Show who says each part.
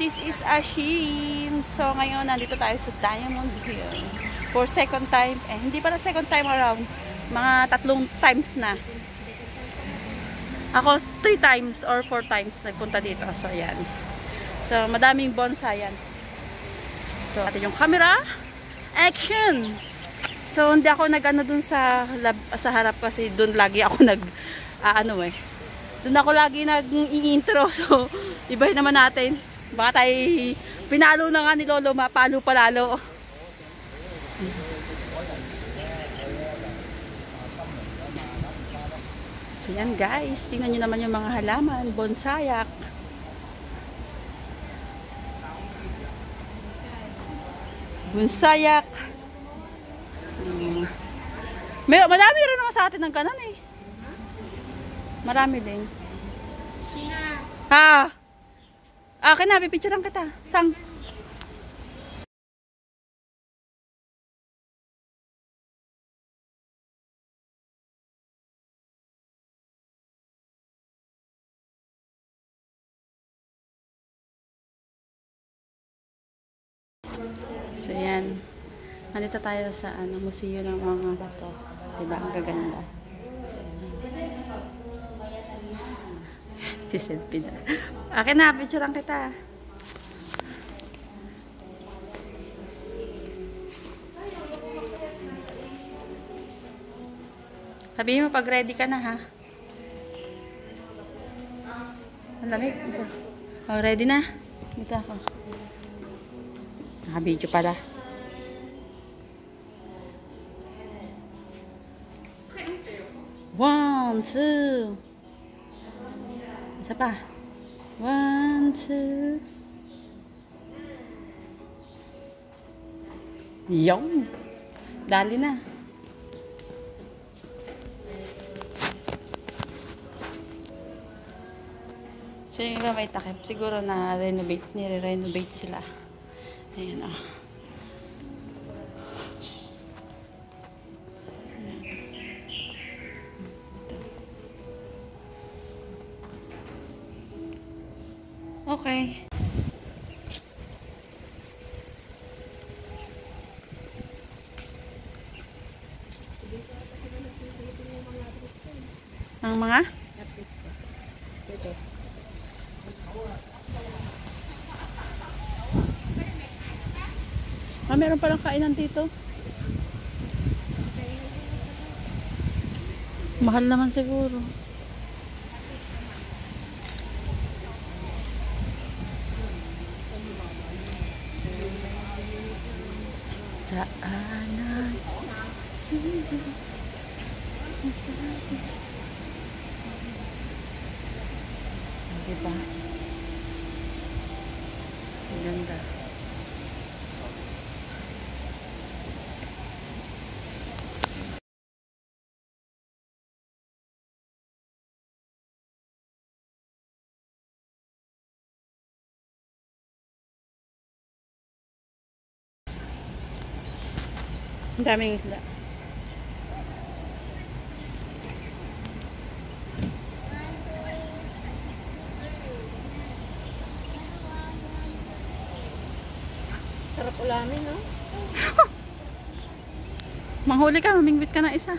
Speaker 1: this is Ashim. So ngayon nandito tayo sa Diamond Hill for second time. Hindi pala second time around. Mga 3 times na. Ako 3 times or 4 times nagpunta dito. So ayan. So madaming bonsai yan. So atin yung camera. Action! So hindi ako nag-ano dun sa harap kasi dun lagi ako dun ako lagi nag-i-intro. So ibahin naman natin. Baka tayo pinalo na nga ni Lolo, mapalo palalo. So yan guys, tingnan nyo naman yung mga halaman, bonsayak. Bonsayak. Marami rin naman sa atin ng kanan eh. Marami din. Ha? Akin na, pipicturean kita. Sang? So yan. Nandito tayo sa museo ng mga bato. Diba? Ang gaganda. Si selfie na. Akin na, picturean kita. Sabihin mo pag ready ka na ha. Ang lamig. Oh, ready na. Dito ako. Naka-video pala. One, two. Isa pa. 1, 2. Yung. Dali na. So yung iba may takip. Siguro na nire-renovate sila. Ayan o. Okay. Ang mga? Meron palang kainan dito. Mahal naman siguro. Saanan sila diba? Ang ganda. Ang daming isla. Sarap ulamin, no? Manghuli ka, mamingwit ka na isa.